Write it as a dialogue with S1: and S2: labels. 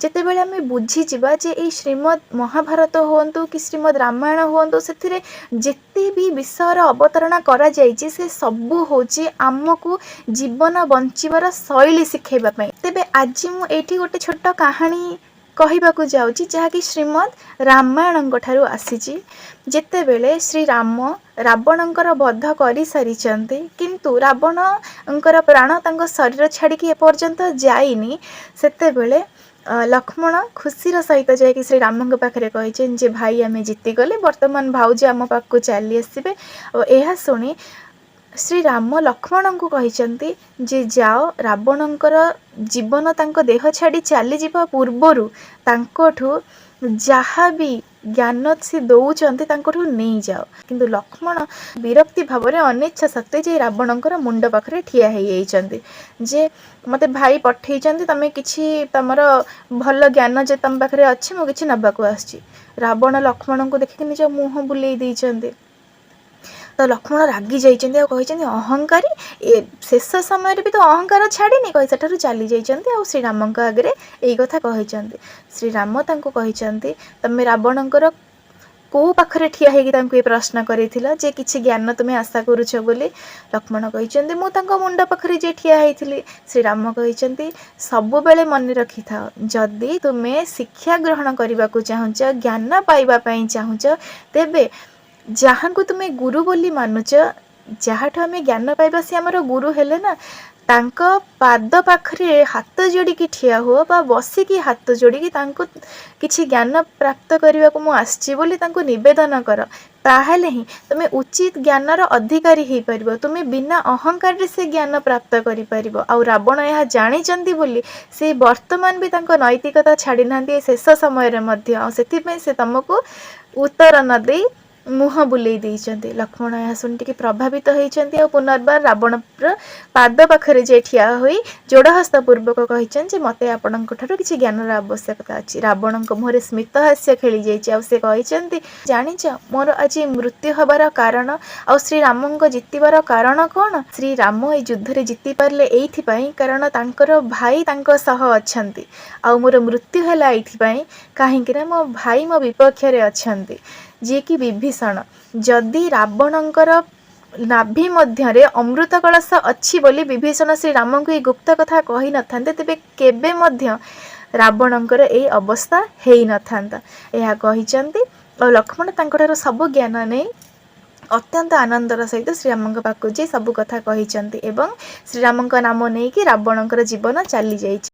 S1: ଯେତେବେଳେ ଆମେ ବୁଝିଯିବା ଯେ ଏଇ ଶ୍ରୀମଦ୍ ମହାଭାରତ ହୁଅନ୍ତୁ କି ଶ୍ରୀମଦ୍ ରାମାୟଣ ହୁଅନ୍ତୁ ସେଥିରେ ଯେତେ ବି ବିଷୟର ଅବତାରଣା କରାଯାଇଛି ସେ ସବୁ ହେଉଛି ଆମକୁ ଜୀବନ ବଞ୍ଚିବାର ଶୈଳୀ ଶିଖାଇବା ପାଇଁ। ତେବେ ଆଜି ମୁଁ ଏଇଠି ଗୋଟେ ଛୋଟ କାହାଣୀ କହିବାକୁ ଯାଉଛି ଯାହାକି ଶ୍ରୀମଦ୍ ରାମାୟଣଙ୍କ ଠାରୁ ଆସିଛି। ଯେତେବେଳେ ଶ୍ରୀରାମ ରାବଣଙ୍କର ବଧ କରିସାରିଛନ୍ତି କିନ୍ତୁ ରାବଣଙ୍କର ପ୍ରାଣ ତାଙ୍କ ଶରୀର ଛାଡ଼ିକି ଏପର୍ଯ୍ୟନ୍ତ ଯାଇନି, ସେତେବେଳେ ଲକ୍ଷ୍ମଣ ଖୁସିର ସହିତ ଯାଇକି ଶ୍ରୀରାମଙ୍କ ପାଖରେ କହିଛନ୍ତି ଯେ ଭାଇ ଆମେ ଜିତିଗଲେ, ବର୍ତ୍ତମାନ ଭାଉଜ ଆମ ପାଖକୁ ଚାଲି ଆସିବେ। ଓ ଏହା ଶୁଣି ଶ୍ରୀରାମ ଲକ୍ଷ୍ମଣଙ୍କୁ କହିଛନ୍ତି ଯେ ଯାଅ ରାବଣଙ୍କର ଜୀବନ ତାଙ୍କ ଦେହ ଛାଡ଼ି ଚାଲିଯିବା ପୂର୍ବରୁ ତାଙ୍କଠୁ ଯାହା ବି ଜ୍ଞାନ ସେ ଦେଉଛନ୍ତି ତାଙ୍କଠୁ ନେଇଯାଅ। କିନ୍ତୁ ଲକ୍ଷ୍ମଣ ବିରକ୍ତି ଭାବରେ ଅନିଚ୍ଛା ସତ୍ତ୍ୱେ ଯେ ରାବଣଙ୍କର ମୁଣ୍ଡ ପାଖରେ ଠିଆ ହେଇଯାଇଛନ୍ତି ଯେ ମୋତେ ଭାଇ ପଠେଇଛନ୍ତି, ତମେ କିଛି ତମର ଭଲ ଜ୍ଞାନ ଯେ ତମ ପାଖରେ ଅଛି ମୁଁ କିଛି ନେବାକୁ ଆସିଛି। ରାବଣ ଲକ୍ଷ୍ମଣଙ୍କୁ ଦେଖିକି ନିଜ ମୁହଁ ବୁଲେଇ ଦେଇଛନ୍ତି। ତ ଲକ୍ଷ୍ମଣ ରାଗି ଯାଇଛନ୍ତି ଆଉ କହିଛନ୍ତି ଅହଙ୍କାରୀ, ଏ ଶେଷ ସମୟରେ ବି ତ ଅହଙ୍କାର ଛାଡ଼ିନି କହି ସେଠାରୁ ଚାଲି ଯାଇଛନ୍ତି ଆଉ ଶ୍ରୀରାମଙ୍କ ଆଗରେ ଏଇ କଥା କହିଛନ୍ତି। ଶ୍ରୀରାମ ତାଙ୍କୁ କହିଛନ୍ତି ତମେ ରାବଣଙ୍କର କେଉଁ ପାଖରେ ଠିଆ ହେଇକି ତାଙ୍କୁ ଏ ପ୍ରଶ୍ନ କରିଥିଲ ଯେ କିଛି ଜ୍ଞାନ ତୁମେ ଆଶା କରୁଛ ବୋଲି? ଲକ୍ଷ୍ମଣ କହିଛନ୍ତି ମୁଁ ତାଙ୍କ ମୁଣ୍ଡ ପାଖରେ ଯେ ଠିଆ ହେଇଥିଲି। ଶ୍ରୀରାମ କହିଛନ୍ତି ସବୁବେଳେ ମନେ ରଖିଥାଅ, ଯଦି ତୁମେ ଶିକ୍ଷା ଗ୍ରହଣ କରିବାକୁ ଚାହୁଁଛ, ଜ୍ଞାନ ପାଇବା ପାଇଁ ଚାହୁଁଛ, ତେବେ ଯାହାଙ୍କୁ ତୁମେ ଗୁରୁ ବୋଲି ମାନୁଛ, ଯାହାଠୁ ଆମେ ଜ୍ଞାନ ପାଇବା ସେ ଆମର ଗୁରୁ ହେଲେ ନା, ତାଙ୍କ ପାଦ ପାଖରେ ହାତ ଯୋଡ଼ିକି ଠିଆ ହୁଅ ବା ବସିକି ହାତ ଯୋଡ଼ିକି ତାଙ୍କୁ କିଛି ଜ୍ଞାନ ପ୍ରାପ୍ତ କରିବାକୁ ମୁଁ ଆସିଛି ବୋଲି ତାଙ୍କୁ ନିବେଦନ କର। ତାହେଲେ ହିଁ ତୁମେ ଉଚିତ ଜ୍ଞାନର ଅଧିକାରୀ ହେଇପାରିବ, ତୁମେ ବିନା ଅହଙ୍କାରରେ ସେ ଜ୍ଞାନ ପ୍ରାପ୍ତ କରିପାରିବ। ଆଉ ରାବଣ ଏହା ଜାଣିଛନ୍ତି ବୋଲି ସେ ବର୍ତ୍ତମାନ ବି ତାଙ୍କ ନୈତିକତା ଛାଡ଼ି ନାହାନ୍ତି ଏ ଶେଷ ସମୟରେ ମଧ୍ୟ। ଆଉ ସେଥିପାଇଁ ସେ ତୁମକୁ ଉତ୍ତର ନ ଦେଇ ମୁହଁ ବୁଲେଇ ଦେଇଛନ୍ତି। ଲକ୍ଷ୍ମଣ ଏହା ଶୁଣି ଟିକେ ପ୍ରଭାବିତ ହେଇଛନ୍ତି ଆଉ ପୁନର୍ବାର ରାବଣର ପାଦ ପାଖରେ ଯେ ଠିଆ ହୋଇ ଯୋଡ଼ହସ୍ତ ପୂର୍ବକ କହିଛନ୍ତି ଯେ ମୋତେ ଆପଣଙ୍କ ଠାରୁ କିଛି ଜ୍ଞାନର ଆବଶ୍ୟକତା ଅଛି। ରାବଣଙ୍କ ମୁହଁରେ ସ୍ମିତ ହାସ୍ୟ ଖେଳି ଯାଇଛି ଆଉ ସେ କହିଛନ୍ତି ଜାଣିଛ ମୋର ଆଜି ମୃତ୍ୟୁ ହେବାର କାରଣ ଆଉ ଶ୍ରୀରାମଙ୍କ ଜିତିବାର କାରଣ କ'ଣ? ଶ୍ରୀରାମ ଏଇ ଯୁଦ୍ଧରେ ଜିତି ପାରିଲେ ଏଇଥିପାଇଁ କାରଣ ତାଙ୍କର ଭାଇ ତାଙ୍କ ସହ ଅଛନ୍ତି। ଆଉ ମୋର ମୃତ୍ୟୁ ହେଲା ଏଇଥିପାଇଁ କାହିଁକି ନା ମୋ ଭାଇ ମୋ ବିପକ୍ଷରେ ଅଛନ୍ତି ଯିଏକି ବିଭୀଷଣ। ଯଦି ରାବଣଙ୍କର ନାଭି ମଧ୍ୟରେ ଅମୃତ କଳସ ଅଛି ବୋଲି ବିଭୀଷଣ ଶ୍ରୀରାମଙ୍କୁ ଏଇ ଗୁପ୍ତ କଥା କହିନଥାନ୍ତେ, ତେବେ କେବେ ମଧ୍ୟ ରାବଣଙ୍କର ଏଇ ଅବସ୍ଥା ହେଇନଥାନ୍ତା। ଏହା କହିଛନ୍ତି ଆଉ ଲକ୍ଷ୍ମଣ ତାଙ୍କଠାରୁ ସବୁ ଜ୍ଞାନ ନେଇ ଅତ୍ୟନ୍ତ ଆନନ୍ଦର ସହିତ ଶ୍ରୀରାମଙ୍କ ପାଖକୁ ଯାଇ ସବୁ କଥା କହିଛନ୍ତି ଏବଂ ଶ୍ରୀରାମଙ୍କ ନାମ ନେଇକି ରାବଣଙ୍କର ଜୀବନ ଚାଲିଯାଇଛି।